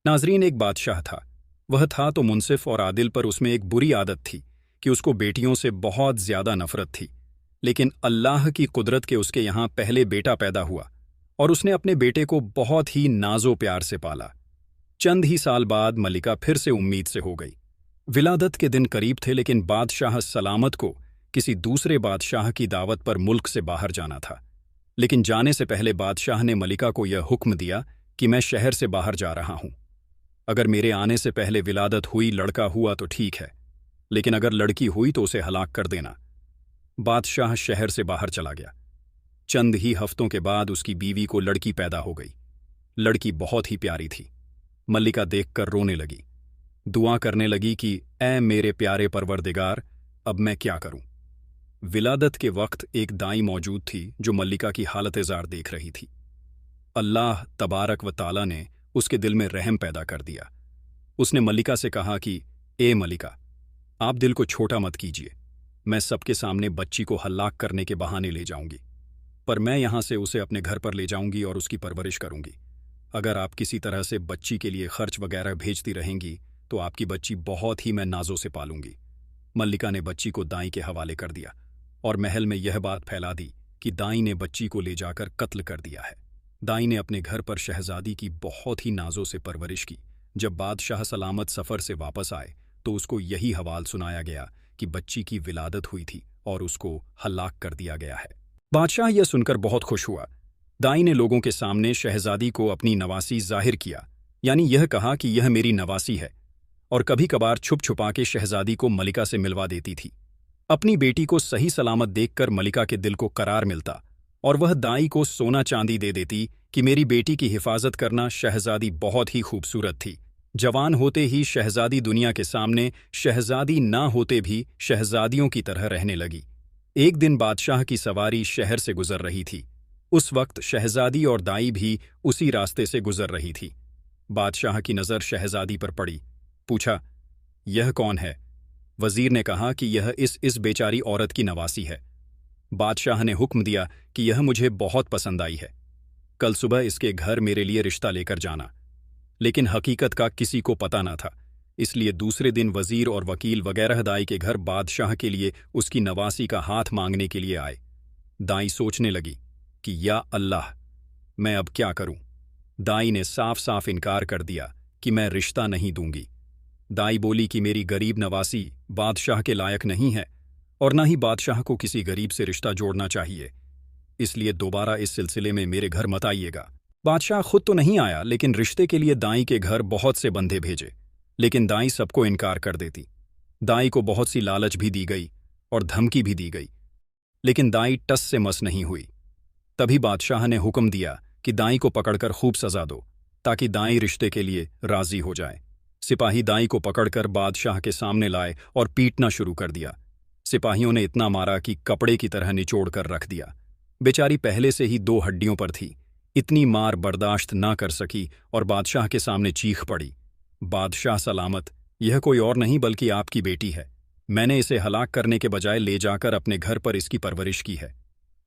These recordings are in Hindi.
नाजरीन, एक बादशाह था। वह था तो मुनसिफ और आदिल, पर उसमें एक बुरी आदत थी कि उसको बेटियों से बहुत ज्यादा नफरत थी। लेकिन अल्लाह की कुदरत के उसके यहाँ पहले बेटा पैदा हुआ और उसने अपने बेटे को बहुत ही नाजो प्यार से पाला। चंद ही साल बाद मलिका फिर से उम्मीद से हो गई। विलादत के दिन करीब थे, लेकिन बादशाह सलामत को किसी दूसरे बादशाह की दावत पर मुल्क से बाहर जाना था। लेकिन जाने से पहले बादशाह ने मलिका को यह हुक्म दिया कि मैं शहर से बाहर जा रहा हूं। अगर मेरे आने से पहले विलादत हुई, लड़का हुआ तो ठीक है, लेकिन अगर लड़की हुई तो उसे हलाक कर देना। बादशाह शहर से बाहर चला गया। चंद ही हफ्तों के बाद उसकी बीवी को लड़की पैदा हो गई। लड़की बहुत ही प्यारी थी। मल्लिका देखकर रोने लगी, दुआ करने लगी कि ऐ मेरे प्यारे परवरदिगार, अब मैं क्या करूं। विलादत के वक्त एक दाई मौजूद थी जो मल्लिका की हालत-ए-ज़ार देख रही थी। अल्लाह तबारक व ताला ने उसके दिल में रहम पैदा कर दिया। उसने मल्लिका से कहा कि ए मल्लिका, आप दिल को छोटा मत कीजिए। मैं सबके सामने बच्ची को हलाक करने के बहाने ले जाऊंगी, पर मैं यहां से उसे अपने घर पर ले जाऊंगी और उसकी परवरिश करूंगी। अगर आप किसी तरह से बच्ची के लिए खर्च वगैरह भेजती रहेंगी तो आपकी बच्ची बहुत ही मैं नाजों से पालूंगी। मल्लिका ने बच्ची को दाई के हवाले कर दिया और महल में यह बात फैला दी कि दाई ने बच्ची को ले जाकर कत्ल कर दिया है। दाई ने अपने घर पर शहजादी की बहुत ही नाजों से परवरिश की। जब बादशाह सलामत सफ़र से वापस आए तो उसको यही हवाल सुनाया गया कि बच्ची की विलादत हुई थी और उसको हलाक कर दिया गया है। बादशाह यह सुनकर बहुत खुश हुआ। दाई ने लोगों के सामने शहजादी को अपनी नवासी जाहिर किया, यानी यह कहा कि यह मेरी नवासी है, और कभी कभार छुप छुपा के शहजादी को मलिका से मिलवा देती थी। अपनी बेटी को सही सलामत देखकर मलिका के दिल को करार मिलता और वह दाई को सोना चांदी दे देती कि मेरी बेटी की हिफाजत करना। शहजादी बहुत ही खूबसूरत थी। जवान होते ही शहजादी दुनिया के सामने शहजादी ना होते भी शहजादियों की तरह रहने लगी। एक दिन बादशाह की सवारी शहर से गुजर रही थी। उस वक्त शहजादी और दाई भी उसी रास्ते से गुजर रही थी। बादशाह की नज़र शहजादी पर पड़ी। पूछा, यह कौन है? वजीर ने कहा कि यह इस बेचारी औरत की नवासी है। बादशाह ने हुक्म दिया कि यह मुझे बहुत पसंद आई है, कल सुबह इसके घर मेरे लिए रिश्ता लेकर जाना। लेकिन हकीकत का किसी को पता न था, इसलिए दूसरे दिन वजीर और वकील वगैरह दाई के घर बादशाह के लिए उसकी नवासी का हाथ मांगने के लिए आए। दाई सोचने लगी कि या अल्लाह, मैं अब क्या करूं। दाई ने साफ साफ इनकार कर दिया कि मैं रिश्ता नहीं दूंगी। दाई बोली कि मेरी गरीब नवासी बादशाह के लायक नहीं है और न ही बादशाह को किसी गरीब से रिश्ता जोड़ना चाहिए, इसलिए दोबारा इस सिलसिले में मेरे घर मत आइएगा। बादशाह खुद तो नहीं आया, लेकिन रिश्ते के लिए दाई के घर बहुत से बंदे भेजे, लेकिन दाई सबको इनकार कर देती। दाई को बहुत सी लालच भी दी गई और धमकी भी दी गई, लेकिन दाई टस से मस नहीं हुई। तभी बादशाह ने हुक्म दिया कि दाई को पकड़कर खूब सजा दो, ताकि दाई रिश्ते के लिए राजी हो जाए। सिपाही दाई को पकड़कर बादशाह के सामने लाए और पीटना शुरू कर दिया। सिपाहियों ने इतना मारा कि कपड़े की तरह निचोड़ कर रख दिया। बेचारी पहले से ही 2 हड्डियों पर थी। इतनी मार बर्दाश्त ना कर सकी और बादशाह के सामने चीख पड़ी, बादशाह सलामत, यह कोई और नहीं बल्कि आपकी बेटी है। मैंने इसे हलाक करने के बजाय ले जाकर अपने घर पर इसकी परवरिश की है।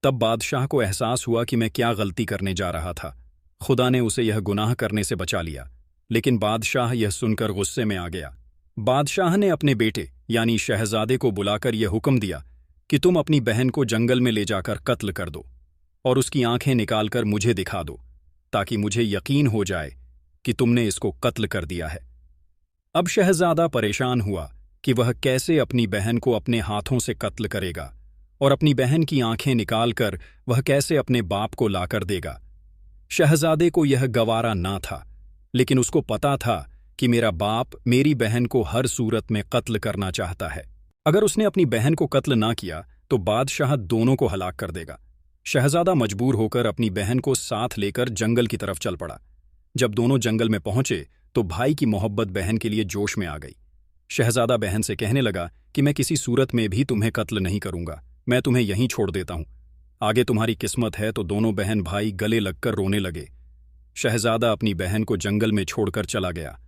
तब बादशाह को एहसास हुआ कि मैं क्या गलती करने जा रहा था। खुदा ने उसे यह गुनाह करने से बचा लिया, लेकिन बादशाह यह सुनकर गुस्से में आ गया। बादशाह ने अपने बेटे यानी शहजादे को बुलाकर यह हुक्म दिया कि तुम अपनी बहन को जंगल में ले जाकर कत्ल कर दो और उसकी आंखें निकालकर मुझे दिखा दो, ताकि मुझे यकीन हो जाए कि तुमने इसको कत्ल कर दिया है। अब शहजादा परेशान हुआ कि वह कैसे अपनी बहन को अपने हाथों से कत्ल करेगा और अपनी बहन की आंखें निकालकर वह कैसे अपने बाप को लाकर देगा। शहजादे को यह गवारा ना था, लेकिन उसको पता था कि मेरा बाप मेरी बहन को हर सूरत में कत्ल करना चाहता है। अगर उसने अपनी बहन को कत्ल ना किया तो बादशाह दोनों को हलाक कर देगा। शहजादा मजबूर होकर अपनी बहन को साथ लेकर जंगल की तरफ चल पड़ा। जब दोनों जंगल में पहुंचे तो भाई की मोहब्बत बहन के लिए जोश में आ गई। शहजादा बहन से कहने लगा कि मैं किसी सूरत में भी तुम्हें कत्ल नहीं करूंगा, मैं तुम्हें यहीं छोड़ देता हूं, आगे तुम्हारी किस्मत है। तो दोनों बहन भाई गले लगकर रोने लगे। शहजादा अपनी बहन को जंगल में छोड़कर चला गया।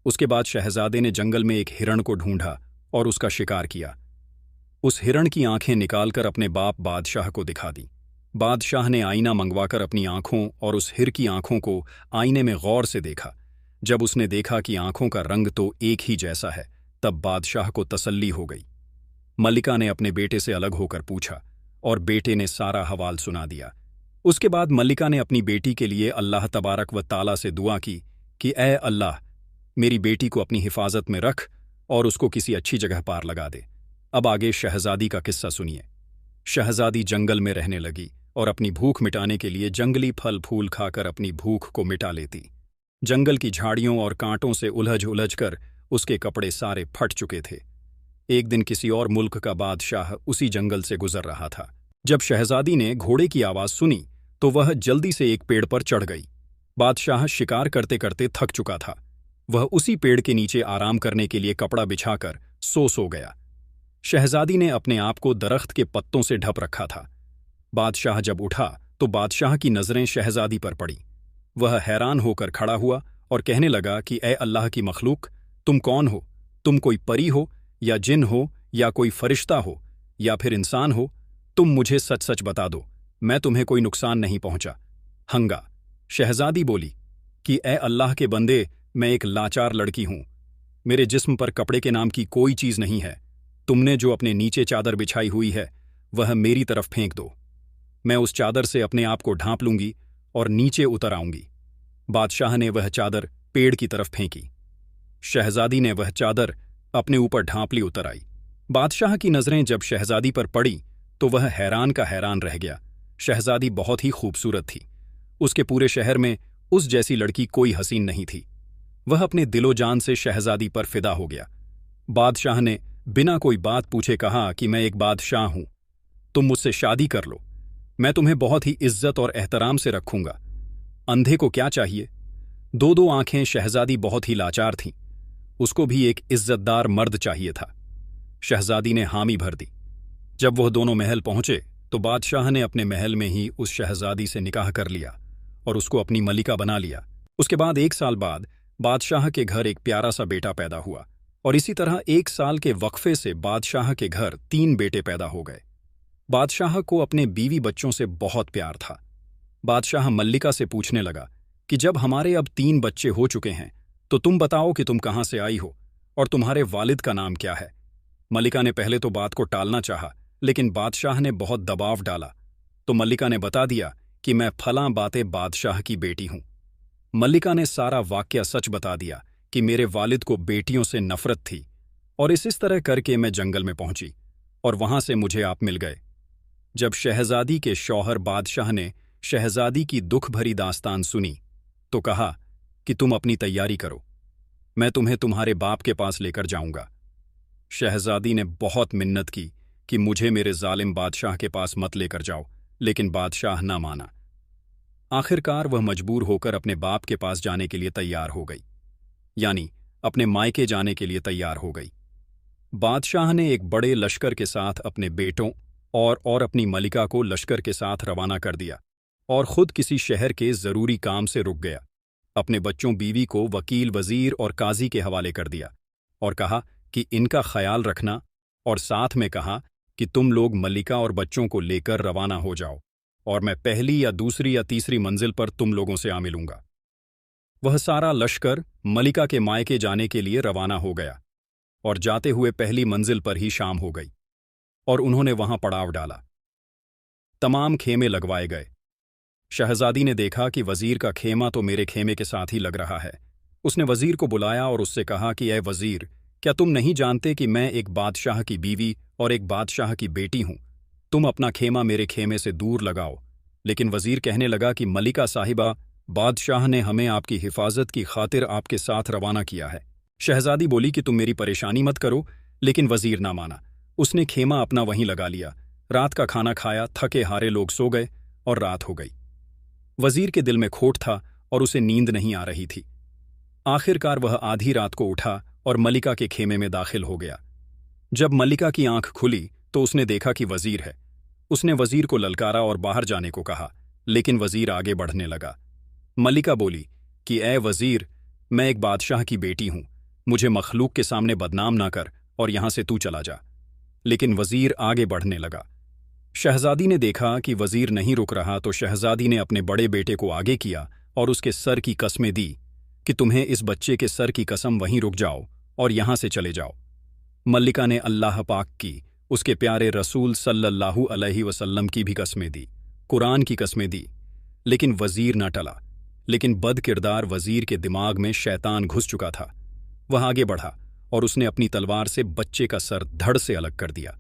उसके बाद शहजादे ने जंगल में एक हिरण को ढूंढा और उसका शिकार किया। उस हिरण की आंखें निकालकर अपने बाप बादशाह को दिखा दी। बादशाह ने आईना मंगवाकर अपनी आंखों और उस हिर की आंखों को आईने में गौर से देखा। जब उसने देखा कि आंखों का रंग तो एक ही जैसा है, तब बादशाह को तसल्ली हो गई। मल्लिका ने अपने बेटे से अलग होकर पूछा और बेटे ने सारा हवाल सुना दिया। उसके बाद मल्लिका ने अपनी बेटी के लिए अल्लाह तबारक व ताला से दुआ की कि ऐ अल्लाह, मेरी बेटी को अपनी हिफाजत में रख और उसको किसी अच्छी जगह पार लगा दे। अब आगे शहजादी का किस्सा सुनिए। शहजादी जंगल में रहने लगी और अपनी भूख मिटाने के लिए जंगली फल फूल खाकर अपनी भूख को मिटा लेती। जंगल की झाड़ियों और कांटों से उलझ उलझ कर उसके कपड़े सारे फट चुके थे। एक दिन किसी और मुल्क का बादशाह उसी जंगल से गुजर रहा था। जब शहजादी ने घोड़े की आवाज सुनी तो वह जल्दी से एक पेड़ पर चढ़ गई। बादशाह शिकार करते करते थक चुका था। वह उसी पेड़ के नीचे आराम करने के लिए कपड़ा बिछाकर सो गया। शहजादी ने अपने आप को दरख्त के पत्तों से ढप रखा था। बादशाह जब उठा तो बादशाह की नजरें शहजादी पर पड़ी। वह हैरान होकर खड़ा हुआ और कहने लगा कि ऐ अल्लाह की मखलूक, तुम कौन हो? तुम कोई परी हो या जिन हो या कोई फरिश्ता हो या फिर इंसान हो? तुम मुझे सच सच बता दो, मैं तुम्हें कोई नुकसान नहीं पहुंचा। हंगा। शहजादी बोली कि ऐ अल्लाह के बंदे, मैं एक लाचार लड़की हूं। मेरे जिस्म पर कपड़े के नाम की कोई चीज नहीं है। तुमने जो अपने नीचे चादर बिछाई हुई है वह मेरी तरफ फेंक दो। मैं उस चादर से अपने आप को ढांप लूंगी और नीचे उतर आऊंगी। बादशाह ने वह चादर पेड़ की तरफ फेंकी। शहजादी ने वह चादर अपने ऊपर ढांप ली, उतर आई। बादशाह की नजरें जब शहजादी पर पड़ी तो वह हैरान का हैरान रह गया। शहजादी बहुत ही खूबसूरत थी। उसके पूरे शहर में उस जैसी लड़की कोई हसीन नहीं थी। वह अपने दिलो जान से शहजादी पर फिदा हो गया। बादशाह ने बिना कोई बात पूछे कहा कि मैं एक बादशाह हूं, तुम मुझसे शादी कर लो, मैं तुम्हें बहुत ही इज्जत और एहतराम से रखूंगा। अंधे को क्या चाहिए? दो दो आंखें शहजादी बहुत ही लाचार थीं। उसको भी एक इज्जतदार मर्द चाहिए था। शहजादी ने हामी भर दी। जब वह दोनों महल पहुंचे तो बादशाह ने अपने महल में ही उस शहजादी से निकाह कर लिया और उसको अपनी मलिका बना लिया। उसके बाद 1 साल बाद बादशाह के घर एक प्यारा सा बेटा पैदा हुआ और इसी तरह 1 साल के वक्फे से बादशाह के घर 3 बेटे पैदा हो गए। बादशाह को अपने बीवी बच्चों से बहुत प्यार था। बादशाह मल्लिका से पूछने लगा कि जब हमारे अब 3 बच्चे हो चुके हैं तो तुम बताओ कि तुम कहां से आई हो और तुम्हारे वालिद का नाम क्या है। मल्लिका ने पहले तो बात को टालना चाहा, लेकिन बादशाह ने बहुत दबाव डाला तो मल्लिका ने बता दिया कि मैं फलां बातें बादशाह की बेटी हूं। मल्लिका ने सारा वाकया सच बता दिया कि मेरे वालिद को बेटियों से नफरत थी और इस तरह करके मैं जंगल में पहुंची और वहां से मुझे आप मिल गए। जब शहजादी के शौहर बादशाह ने शहजादी की दुख भरी दास्तान सुनी तो कहा कि तुम अपनी तैयारी करो, मैं तुम्हें तुम्हारे बाप के पास लेकर जाऊंगा। शहजादी ने बहुत मिन्नत की कि मुझे मेरे जालिम बादशाह के पास मत लेकर जाओ, लेकिन बादशाह ना माना। आखिरकार वह मजबूर होकर अपने बाप के पास जाने के लिए तैयार हो गई, यानी अपने मायके जाने के लिए तैयार हो गई। बादशाह ने एक बड़े लश्कर के साथ अपने बेटों और अपनी मलिका को लश्कर के साथ रवाना कर दिया और खुद किसी शहर के जरूरी काम से रुक गया। अपने बच्चों बीवी को वकील, वजीर और काजी के हवाले कर दिया और कहा कि इनका ख्याल रखना, और साथ में कहा कि तुम लोग मलिका और बच्चों को लेकर रवाना हो जाओ और मैं पहली या दूसरी या तीसरी मंजिल पर तुम लोगों से आ मिलूंगा। वह सारा लश्कर मलिका के मायके जाने के लिए रवाना हो गया और जाते हुए पहली मंजिल पर ही शाम हो गई और उन्होंने वहां पड़ाव डाला। तमाम खेमे लगवाए गए। शहजादी ने देखा कि वजीर का खेमा तो मेरे खेमे के साथ ही लग रहा है। उसने वजीर को बुलाया और उससे कहा कि ऐ वजीर, क्या तुम नहीं जानते कि मैं एक बादशाह की बीवी और एक बादशाह की बेटी हूं? तुम अपना खेमा मेरे खेमे से दूर लगाओ। लेकिन वजीर कहने लगा कि मलिका साहिबा, बादशाह ने हमें आपकी हिफाजत की खातिर आपके साथ रवाना किया है। शहजादी बोली कि तुम मेरी परेशानी मत करो, लेकिन वजीर ना माना। उसने खेमा अपना वहीं लगा लिया। रात का खाना खाया, थके हारे लोग सो गए और रात हो गई। वजीर के दिल में खोट था और उसे नींद नहीं आ रही थी। आखिरकार वह आधी रात को उठा और मलिका के खेमे में दाखिल हो गया। जब मलिका की आंख खुली तो उसने देखा कि वजीर है। उसने वजीर को ललकारा और बाहर जाने को कहा, लेकिन वजीर आगे बढ़ने लगा। मलिका बोली कि ऐ वजीर, मैं एक बादशाह की बेटी हूं, मुझे मखलूक के सामने बदनाम ना कर और यहां से तू चला जा। लेकिन वजीर आगे बढ़ने लगा। शहजादी ने देखा कि वजीर नहीं रुक रहा तो शहजादी ने अपने बड़े बेटे को आगे किया और उसके सर की कस्में दी कि तुम्हें इस बच्चे के सर की कसम वहीं रुक जाओ और यहां से चले जाओ। मल्लिका ने अल्लाह पाक की, उसके प्यारे रसूल सल्लल्लाहु अलैहि वसल्लम की भी कस्में दी, कुरान की कस्में दी, लेकिन वजीर न टला। लेकिन बदकिरदार वजीर के दिमाग में शैतान घुस चुका था। वह आगे बढ़ा और उसने अपनी तलवार से बच्चे का सर धड़ से अलग कर दिया।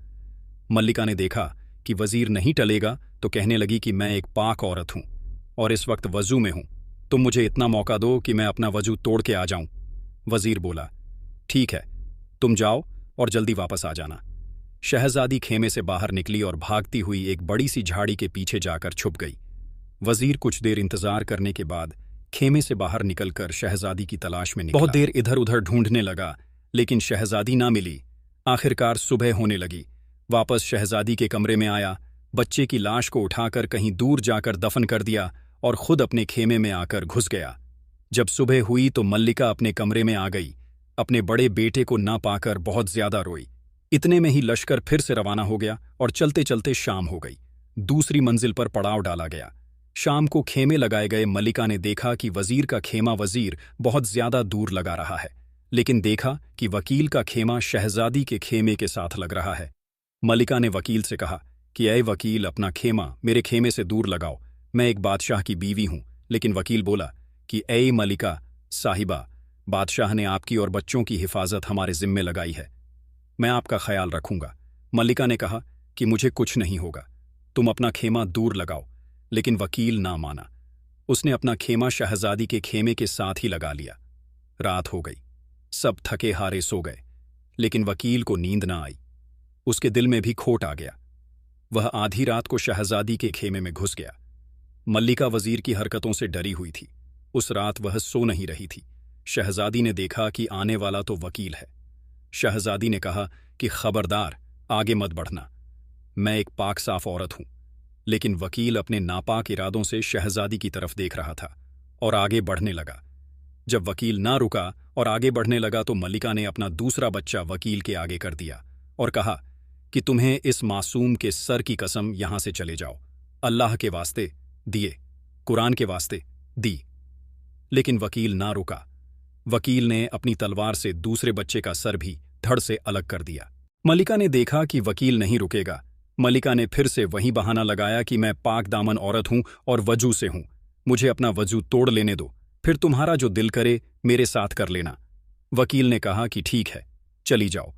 मल्लिका ने देखा कि वजीर नहीं टलेगा तो कहने लगी कि मैं एक पाक औरत हूं और इस वक्त वजू में हूं, तुम मुझे इतना मौका दो कि मैं अपना वजू तोड़ के आ जाऊं। वजीर बोला, ठीक है, तुम जाओ और जल्दी वापस आ जाना। शहजादी खेमे से बाहर निकली और भागती हुई एक बड़ी सी झाड़ी के पीछे जाकर छुप गई। वजीर कुछ देर इंतजार करने के बाद खेमे से बाहर निकलकर शहजादी की तलाश में निकला। बहुत देर इधर उधर ढूंढने लगा, लेकिन शहजादी ना मिली। आखिरकार सुबह होने लगी। वापस शहजादी के कमरे में आया, बच्चे की लाश को उठाकर कहीं दूर जाकर दफन कर दिया और खुद अपने खेमे में आकर घुस गया। जब सुबह हुई तो मल्लिका अपने कमरे में आ गई। अपने बड़े बेटे को ना पाकर बहुत ज्यादा रोई। इतने में ही लश्कर फिर से रवाना हो गया और चलते चलते शाम हो गई। दूसरी मंजिल पर पड़ाव डाला गया। शाम को खेमे लगाए गए। मल्लिका ने देखा कि वजीर का खेमा वजीर बहुत ज्यादा दूर लगा रहा है, लेकिन देखा कि वकील का खेमा शहजादी के खेमे के साथ लग रहा है। मल्लिका ने वकील से कहा कि ऐ वकील, अपना खेमा मेरे खेमे से दूर लगाओ, मैं एक बादशाह की बीवी हूं। लेकिन वकील बोला कि ऐ मल्लिका साहिबा, बादशाह ने आपकी और बच्चों की हिफाजत हमारे जिम्मे लगाई है, मैं आपका ख्याल रखूंगा। मल्लिका ने कहा कि मुझे कुछ नहीं होगा, तुम अपना खेमा दूर लगाओ। लेकिन वकील ना माना। उसने अपना खेमा शहजादी के खेमे के साथ ही लगा लिया। रात हो गई, सब थके हारे सो गए, लेकिन वकील को नींद ना आई। उसके दिल में भी खोट आ गया। वह आधी रात को शहजादी के खेमे में घुस गया। मल्लिका वजीर की हरकतों से डरी हुई थी। उस रात वह सो नहीं रही थी। शहजादी ने देखा कि आने वाला तो वकील है। शहजादी ने कहा कि खबरदार, आगे मत बढ़ना, मैं एक पाक साफ औरत हूं। लेकिन वकील अपने नापाक इरादों से शहजादी की तरफ देख रहा था और आगे बढ़ने लगा। जब वकील ना रुका और आगे बढ़ने लगा तो मल्लिका ने अपना दूसरा बच्चा वकील के आगे कर दिया और कहा कि तुम्हें इस मासूम के सर की कसम यहां से चले जाओ, अल्लाह के वास्ते दिए, कुरान के वास्ते दी। लेकिन वकील ना रुका। वकील ने अपनी तलवार से दूसरे बच्चे का सर भी धड़ से अलग कर दिया। मल्लिका ने देखा कि वकील नहीं रुकेगा। मल्लिका ने फिर से वही बहाना लगाया कि मैं पाक दामन औरत हूं और वजू से हूं, मुझे अपना वजू तोड़ लेने दो, फिर तुम्हारा जो दिल करे मेरे साथ कर लेना। वकील ने कहा कि ठीक है, चली जाओ।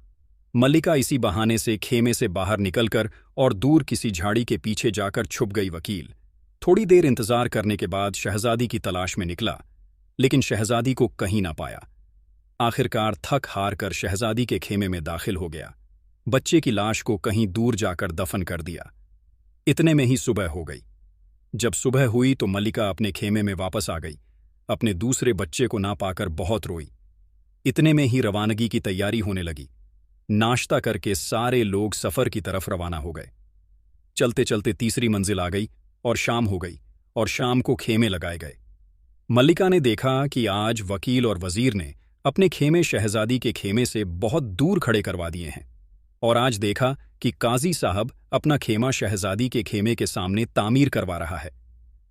मल्लिका इसी बहाने से खेमे से बाहर निकलकर और दूर किसी झाड़ी के पीछे जाकर छुप गई। वकील थोड़ी देर इंतजार करने के बाद शहजादी की तलाश में निकला, लेकिन शहजादी को कहीं ना पाया। आखिरकार थक हार कर शहजादी के खेमे में दाखिल हो गया। बच्चे की लाश को कहीं दूर जाकर दफन कर दिया। इतने में ही सुबह हो गई। जब सुबह हुई तो मल्लिका अपने खेमे में वापस आ गई। अपने दूसरे बच्चे को ना पाकर बहुत रोई। इतने में ही रवानगी की तैयारी होने लगी। नाश्ता करके सारे लोग सफर की तरफ रवाना हो गए। चलते चलते तीसरी मंजिल आ गई और शाम हो गई और शाम को खेमे लगाए गए। मल्लिका ने देखा कि आज वकील और वजीर ने अपने खेमे शहजादी के खेमे से बहुत दूर खड़े करवा दिए हैं, और आज देखा कि काजी साहब अपना खेमा शहजादी के खेमे के सामने तामीर करवा रहा है।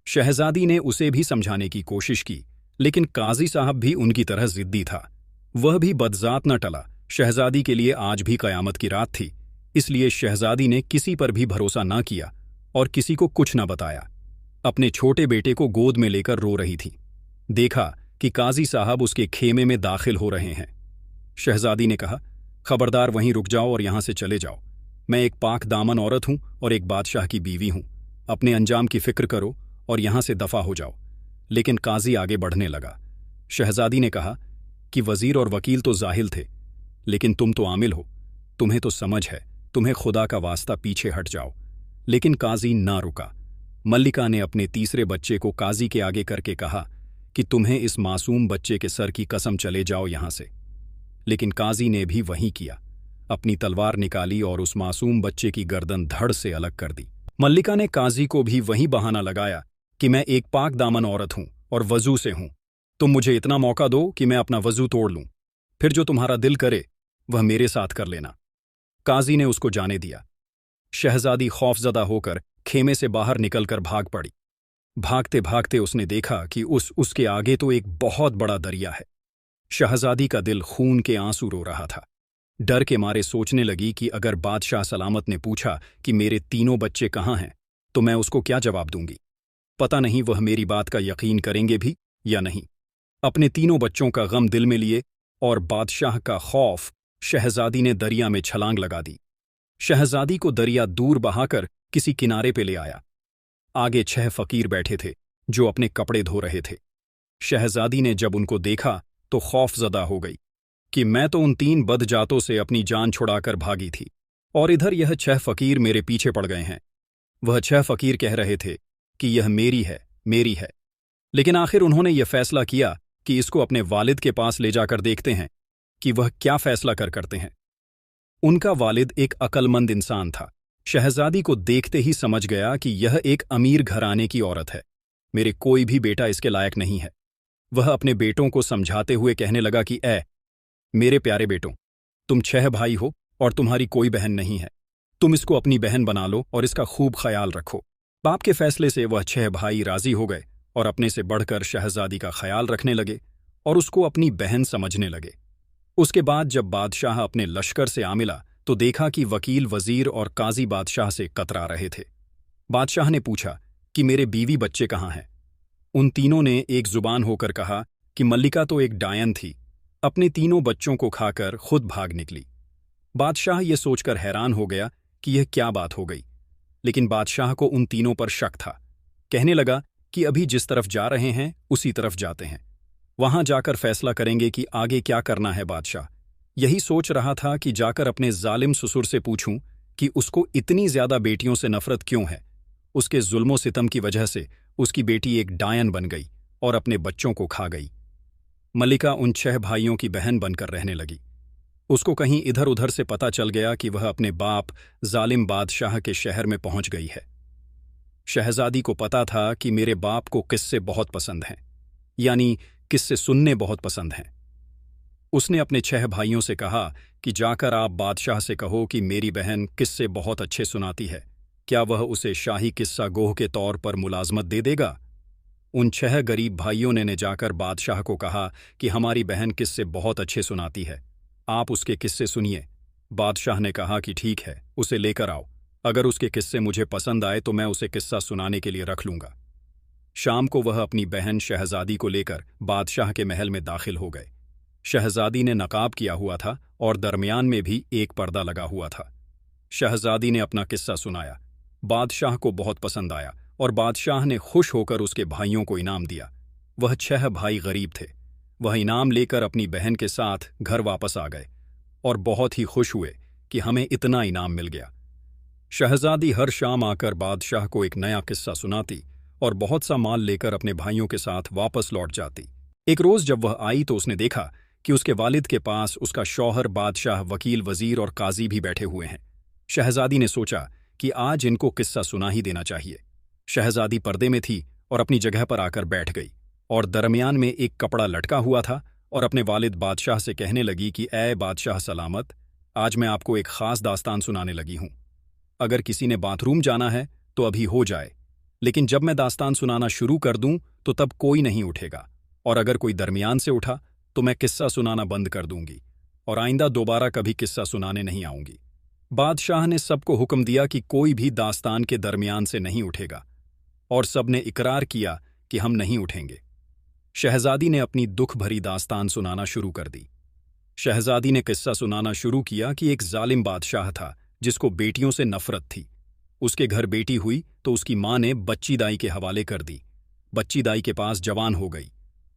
शहजादी ने उसे भी समझाने की कोशिश की, लेकिन काजी साहब भी उनकी तरह जिद्दी था। वह भी बदजात न टला। शहजादी के लिए आज भी कयामत की रात थी, इसलिए शहजादी ने किसी पर भी भरोसा ना किया और किसी को कुछ न बताया। अपने छोटे बेटे को गोद में लेकर रो रही थी। देखा कि काजी साहब उसके खेमे में दाखिल हो रहे हैं। शहजादी ने कहा, खबरदार, वहीं रुक जाओ और यहां से चले जाओ, मैं एक पाक दामन औरत हूं और एक बादशाह की बीवी हूं, अपने अंजाम की फिक्र करो और यहां से दफा हो जाओ। लेकिन काजी आगे बढ़ने लगा। शहजादी ने कहा कि वजीर और वकील तो जाहिल थे, लेकिन तुम तो आमिल हो, तुम्हें तो समझ है, तुम्हें खुदा का वास्ता पीछे हट जाओ। लेकिन काजी ना रुका। मल्लिका ने अपने तीसरे बच्चे को काजी के आगे करके कहा कि तुम्हें इस मासूम बच्चे के सर की कसम चले जाओ यहां से। लेकिन काजी ने भी वही किया। अपनी तलवार निकाली और उस मासूम बच्चे की गर्दन धड़ से अलग कर दी। मल्लिका ने काजी को भी वही बहाना लगाया कि मैं एक पाक दामन औरत हूं और वजू से हूं, तुम मुझे इतना मौका दो कि मैं अपना वजू तोड़ लूं, फिर जो तुम्हारा दिल करे वह मेरे साथ कर लेना। काजी ने उसको जाने दिया। शहजादी खौफजदा होकर खेमे से बाहर निकलकर भाग पड़ी। भागते भागते उसने देखा कि उसके आगे तो एक बहुत बड़ा दरिया है। शहजादी का दिल खून के आंसू रो रहा था। डर के मारे सोचने लगी कि अगर बादशाह सलामत ने पूछा कि मेरे तीनों बच्चे कहाँ हैं, तो मैं उसको क्या जवाब दूंगी। पता नहीं वह मेरी बात का यकीन करेंगे भी या नहीं। अपने तीनों बच्चों का गम दिल में लिए और बादशाह का खौफ, शहजादी ने दरिया में छलांग लगा दी। शहजादी को दरिया दूर बहाकर किसी किनारे पे ले आया। आगे 6 फकीर बैठे थे जो अपने कपड़े धो रहे थे। शहजादी ने जब उनको देखा तो खौफजदा हो गई कि मैं तो उन 3 बदजातों से अपनी जान छुड़ाकर भागी थी और इधर यह 6 फकीर मेरे पीछे पड़ गए हैं। वह 6 फकीर कह रहे थे कि यह मेरी है, मेरी है। लेकिन आखिर उन्होंने यह फैसला किया कि इसको अपने वालिद के पास ले जाकर देखते हैं कि वह क्या फैसला करते हैं। उनका वालिद एक अक्लमंद इंसान था। शहजादी को देखते ही समझ गया कि यह एक अमीर घराने की औरत है। मेरे कोई भी बेटा इसके लायक नहीं है। वह अपने बेटों को समझाते हुए कहने लगा कि मेरे प्यारे बेटों, तुम 6 भाई हो और तुम्हारी कोई बहन नहीं है। तुम इसको अपनी बहन बना लो और इसका खूब ख्याल रखो। बाप के फैसले से वह 6 भाई राजी हो गए और अपने से बढ़कर शहजादी का ख्याल रखने लगे और उसको अपनी बहन समझने लगे। उसके बाद जब बादशाह अपने लश्कर से आ मिला तो देखा कि वकील, वजीर और काजी बादशाह से कतरा रहे थे। बादशाह ने पूछा कि मेरे बीवी बच्चे कहाँ हैं। उन तीनों ने एक जुबान होकर कहा कि मल्लिका तो एक डायन थी, अपने तीनों बच्चों को खाकर खुद भाग निकली। बादशाह ये सोचकर हैरान हो गया कि यह क्या बात हो गई, लेकिन बादशाह को उन तीनों पर शक था। कहने लगा कि अभी जिस तरफ जा रहे हैं उसी तरफ जाते हैं, वहां जाकर फैसला करेंगे कि आगे क्या करना है। बादशाह यही सोच रहा था कि जाकर अपने जालिम ससुर से पूछूं कि उसको इतनी ज्यादा बेटियों से नफरत क्यों है। उसके जुल्मो सितम की वजह से उसकी बेटी एक डायन बन गई और अपने बच्चों को खा गई। मल्लिका उन 6 भाइयों की बहन बनकर रहने लगी। उसको कहीं इधर उधर से पता चल गया कि वह अपने बाप जालिम बादशाह के शहर में पहुंच गई है। शहजादी को पता था कि मेरे बाप को किस्से बहुत पसंद हैं, यानी किस्से सुनने बहुत पसंद हैं। उसने अपने 6 भाइयों से कहा कि जाकर आप बादशाह से कहो कि मेरी बहन किस्से बहुत अच्छे सुनाती है, क्या वह उसे शाही किस्सा गोह के तौर पर मुलाजमत दे देगा। उन 6 गरीब भाइयों ने जाकर बादशाह को कहा कि हमारी बहन किस्से बहुत अच्छे सुनाती है, आप उसके किस्से सुनिए। बादशाह ने कहा कि ठीक है, उसे लेकर आओ। अगर उसके किस्से मुझे पसंद आए तो मैं उसे किस्सा सुनाने के लिए रख लूंगा। शाम को वह अपनी बहन शहजादी को लेकर बादशाह के महल में दाखिल हो गए। शहजादी ने नकाब किया हुआ था और दरमियान में भी एक पर्दा लगा हुआ था। शहजादी ने अपना किस्सा सुनाया। बादशाह को बहुत पसंद आया और बादशाह ने खुश होकर उसके भाइयों को इनाम दिया। वह 6 भाई गरीब थे। वह इनाम लेकर अपनी बहन के साथ घर वापस आ गए और बहुत ही खुश हुए कि हमें इतना इनाम मिल गया। शहजादी हर शाम आकर बादशाह को एक नया किस्सा सुनाती और बहुत सा माल लेकर अपने भाइयों के साथ वापस लौट जाती। एक रोज जब वह आई तो उसने देखा कि उसके वालिद के पास उसका शौहर, बादशाह, वकील, वजीर और काजी भी बैठे हुए हैं। शहजादी ने सोचा कि आज इनको किस्सा सुना ही देना चाहिए। शहजादी पर्दे में थी और अपनी जगह पर आकर बैठ गई और दरमियान में एक कपड़ा लटका हुआ था और अपने वालिद बादशाह से कहने लगी कि ऐ बादशाह सलामत, आज मैं आपको एक खास दास्तान सुनाने लगी हूं। अगर किसी ने बाथरूम जाना है तो अभी हो जाए, लेकिन जब मैं दास्तान सुनाना शुरू कर दूं तो तब कोई नहीं उठेगा, और अगर कोई दरमियान से उठा तो मैं किस्सा सुनाना बंद कर दूंगी और आइंदा दोबारा कभी किस्सा सुनाने नहीं आऊंगी। बादशाह ने सबको हुक्म दिया कि कोई भी दास्तान के दरमियान से नहीं उठेगा और सबने इकरार किया कि हम नहीं उठेंगे। शहजादी ने अपनी दुख भरी दास्तान सुनाना शुरू कर दी। शहजादी ने किस्सा सुनाना शुरू किया कि एक जालिम बादशाह था जिसको बेटियों से नफरत थी। उसके घर बेटी हुई तो उसकी मां ने बच्ची दाई के हवाले कर दी। बच्ची दाई के पास जवान हो गई।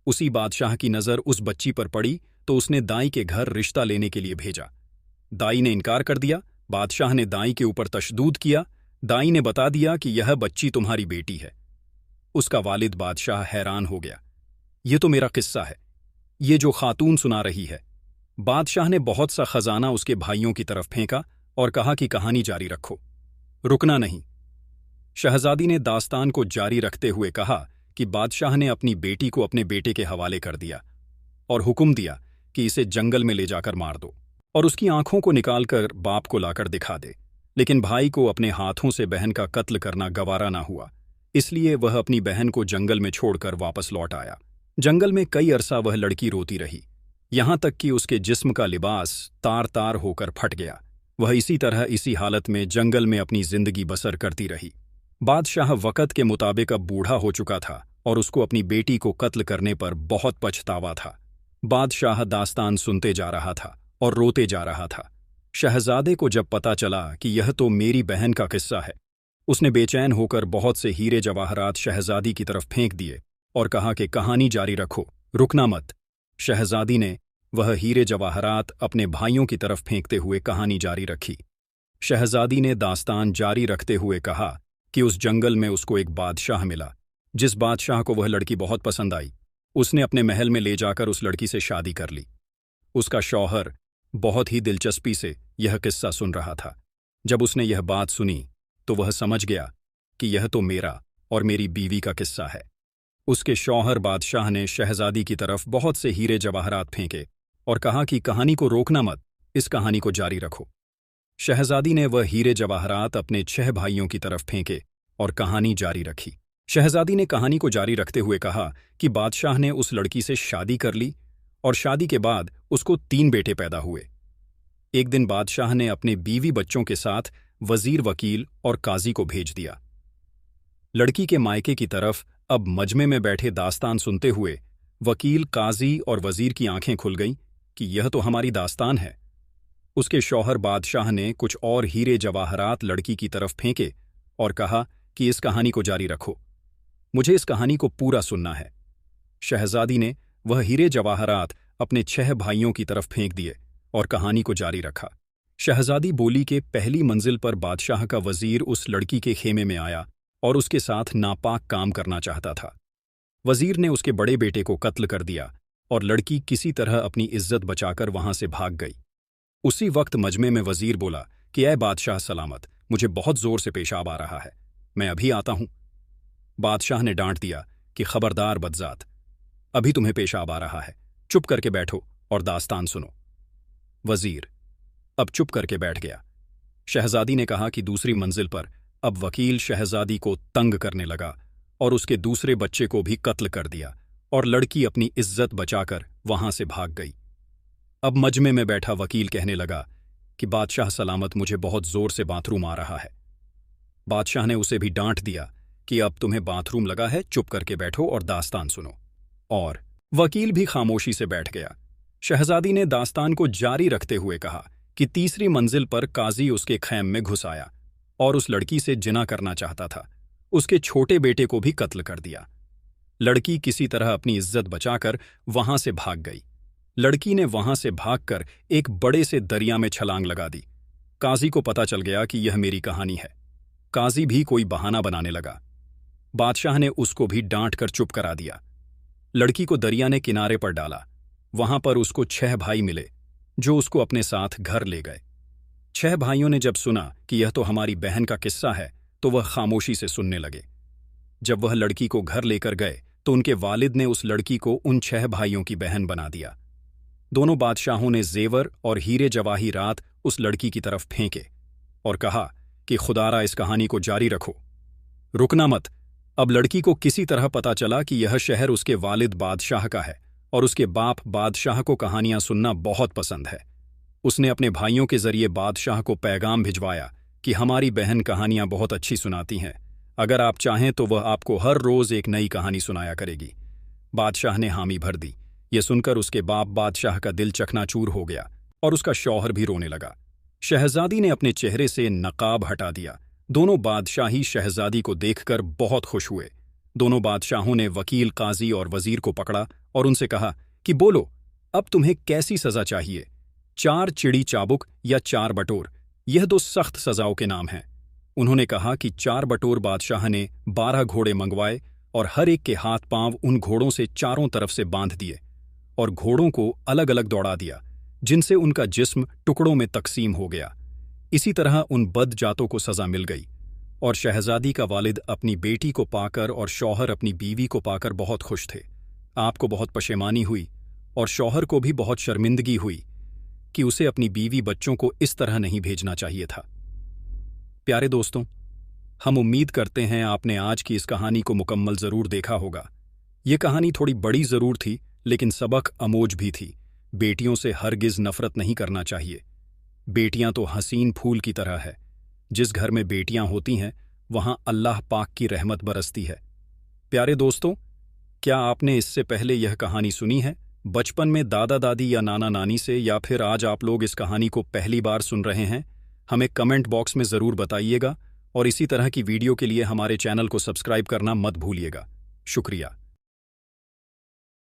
उसी बादशाह की नज़र उस बच्ची पर पड़ी तो उसने दाई के घर रिश्ता लेने के लिए भेजा। दाई ने इनकार कर दिया। बादशाह ने दाई के ऊपर तशद्दुद किया। दाई ने बता दिया कि यह बच्ची तुम्हारी बेटी है। उसका वालिद बादशाह हैरान हो गया। ये तो मेरा किस्सा है, ये जो खातून सुना रही है। बादशाह ने बहुत सा खजाना उसके भाइयों की तरफ फेंका और कहा कि कहानी जारी रखो, रुकना नहीं। शहजादी ने दास्तान को जारी रखते हुए कहा कि बादशाह ने अपनी बेटी को अपने बेटे के हवाले कर दिया और हुक्म दिया कि इसे जंगल में ले जाकर मार दो और उसकी आंखों को निकालकर बाप को लाकर दिखा दे। लेकिन भाई को अपने हाथों से बहन का कत्ल करना गवारा ना हुआ, इसलिए वह अपनी बहन को जंगल में छोड़कर वापस लौट आया। जंगल में कई अरसा वह लड़की रोती रही, यहां तक कि उसके जिस्म का लिबास तार तार होकर फट गया। वह इसी तरह इसी हालत में जंगल में अपनी जिंदगी बसर करती रही। बादशाह वक़्त के मुताबिक अब बूढ़ा हो चुका था और उसको अपनी बेटी को कत्ल करने पर बहुत पछतावा था। बादशाह दास्तान सुनते जा रहा था और रोते जा रहा था। शहजादे को जब पता चला कि यह तो मेरी बहन का किस्सा है, उसने बेचैन होकर बहुत से हीरे जवाहरात शहजादी की तरफ फेंक दिए और कहा कि कहानी जारी रखो, रुकना मत। शहजादी ने वह हीरे जवाहरात अपने भाइयों की तरफ फेंकते हुए कहानी जारी रखी। शहजादी ने दास्तान जारी रखते हुए कहा कि उस जंगल में उसको एक बादशाह मिला, जिस बादशाह को वह लड़की बहुत पसंद आई। उसने अपने महल में ले जाकर उस लड़की से शादी कर ली। उसका शौहर बहुत ही दिलचस्पी से यह किस्सा सुन रहा था। जब उसने यह बात सुनी तो वह समझ गया कि यह तो मेरा और मेरी बीवी का किस्सा है। उसके शौहर बादशाह ने शहजादी की तरफ बहुत से हीरे जवाहरात फेंके और कहा कि कहानी को रोकना मत, इस कहानी को जारी रखो। शहजादी ने वह हीरे जवाहरात अपने 6 भाइयों की तरफ फेंके और कहानी जारी रखी। शहजादी ने कहानी को जारी रखते हुए कहा कि बादशाह ने उस लड़की से शादी कर ली और शादी के बाद उसको 3 बेटे पैदा हुए। एक दिन बादशाह ने अपने बीवी बच्चों के साथ वजीर, वकील और काजी को भेज दिया। लड़की के मायके की तरफ अब मजमे में बैठे दास्तान सुनते हुए वकील, काजी और वजीर की आंखें खुल गईं कि यह तो हमारी दास्तान है। उसके शौहर बादशाह ने कुछ और हीरे जवाहरात लड़की की तरफ फेंके और कहा कि इस कहानी को जारी रखो, मुझे इस कहानी को पूरा सुनना है। शहजादी ने वह हीरे जवाहरात अपने 6 भाइयों की तरफ फेंक दिए और कहानी को जारी रखा। शहजादी बोली कि पहली मंजिल पर बादशाह का वजीर उस लड़की के खेमे में आया और उसके साथ नापाक काम करना चाहता था। वजीर ने उसके बड़े बेटे को कत्ल कर दिया और लड़की किसी तरह अपनी इज्जत बचाकर वहां से भाग गई। उसी वक्त मजमे में वजीर बोला कि ऐ बादशाह सलामत, मुझे बहुत जोर से पेशाब आ रहा है, मैं अभी आता हूं। बादशाह ने डांट दिया कि खबरदार बदजात, अभी तुम्हें पेशाब आ रहा है, चुप करके बैठो और दास्तान सुनो। वजीर अब चुप करके बैठ गया। शहजादी ने कहा कि दूसरी मंजिल पर अब वकील शहजादी को तंग करने लगा और उसके दूसरे बच्चे को भी कत्ल कर दिया और लड़की अपनी इज्जत बचाकर वहां से भाग गई। अब मजमे में बैठा वकील कहने लगा कि बादशाह सलामत, मुझे बहुत जोर से बाथरूम आ रहा है। बादशाह ने उसे भी डांट दिया कि अब तुम्हें बाथरूम लगा है, चुप करके बैठो और दास्तान सुनो। और वकील भी खामोशी से बैठ गया। शहजादी ने दास्तान को जारी रखते हुए कहा कि तीसरी मंजिल पर काजी उसके खैम में घुस आया और उस लड़की से जिना करना चाहता था। उसके छोटे बेटे को भी कत्ल कर दिया। लड़की किसी तरह अपनी इज्जत बचाकर वहां से भाग गई। लड़की ने वहां से भागकर एक बड़े से दरिया में छलांग लगा दी। काजी को पता चल गया कि यह मेरी कहानी है। काजी भी कोई बहाना बनाने लगा। बादशाह ने उसको भी डांट कर चुप करा दिया। लड़की को दरिया ने किनारे पर डाला। वहां पर उसको 6 भाई मिले जो उसको अपने साथ घर ले गए। 6 भाइयों ने जब सुना कि यह तो हमारी बहन का किस्सा है तो वह खामोशी से सुनने लगे। जब वह लड़की को घर लेकर गए तो उनके वालिद ने उस लड़की को उन 6 भाइयों की बहन बना दिया। दोनों बादशाहों ने जेवर और हीरे जवाहिरात उस लड़की की तरफ फेंके और कहा कि खुदारा इस कहानी को जारी रखो, रुकना मत। अब लड़की को किसी तरह पता चला कि यह शहर उसके वालिद बादशाह का है और उसके बाप बादशाह को कहानियां सुनना बहुत पसंद है। उसने अपने भाइयों के जरिए बादशाह को पैगाम भिजवाया कि हमारी बहन कहानियां बहुत अच्छी सुनाती हैं, अगर आप चाहें तो वह आपको हर रोज एक नई कहानी सुनाया करेगी। बादशाह ने हामी भर दी। यह सुनकर उसके बाप बादशाह का दिल चकनाचूर हो गया और उसका शौहर भी रोने लगा। शहजादी ने अपने चेहरे से नकाब हटा दिया। दोनों बादशाही शहजादी को देखकर बहुत खुश हुए। दोनों बादशाहों ने वकील, काजी और वजीर को पकड़ा और उनसे कहा कि बोलो, अब तुम्हें कैसी सजा चाहिए? 4 चिड़ी चाबुक या 4 बटोर, यह 2 सख्त सजाओं के नाम हैं। उन्होंने कहा कि 4 बटोर बादशाह ने 12 घोड़े मंगवाए और हर एक के हाथ पांव उन घोड़ों से चारों तरफ से बांध दिए और घोड़ों को अलग अलग दौड़ा दिया, जिनसे उनका जिस्म टुकड़ों में तकसीम हो गया। इसी तरह उन बद जातों को सजा मिल गई और शहजादी का वालिद अपनी बेटी को पाकर और शौहर अपनी बीवी को पाकर बहुत खुश थे। आपको बहुत पशेमानी हुई और शौहर को भी बहुत शर्मिंदगी हुई कि उसे अपनी बीवी बच्चों को इस तरह नहीं भेजना चाहिए था। प्यारे दोस्तों, हम उम्मीद करते हैं आपने आज की इस कहानी को मुकम्मल ज़रूर देखा होगा। ये कहानी थोड़ी बड़ी ज़रूर थी, लेकिन सबक अमोज भी थी। बेटियों से हरगिज़ नफ़रत नहीं करना चाहिए। बेटियां तो हसीन फूल की तरह है। जिस घर में बेटियां होती हैं वहां अल्लाह पाक की रहमत बरसती है। प्यारे दोस्तों, क्या आपने इससे पहले यह कहानी सुनी है, बचपन में दादा दादी या नाना नानी से, या फिर आज आप लोग इस कहानी को पहली बार सुन रहे हैं? हमें कमेंट बॉक्स में ज़रूर बताइएगा और इसी तरह की वीडियो के लिए हमारे चैनल को सब्सक्राइब करना मत भूलिएगा। शुक्रिया।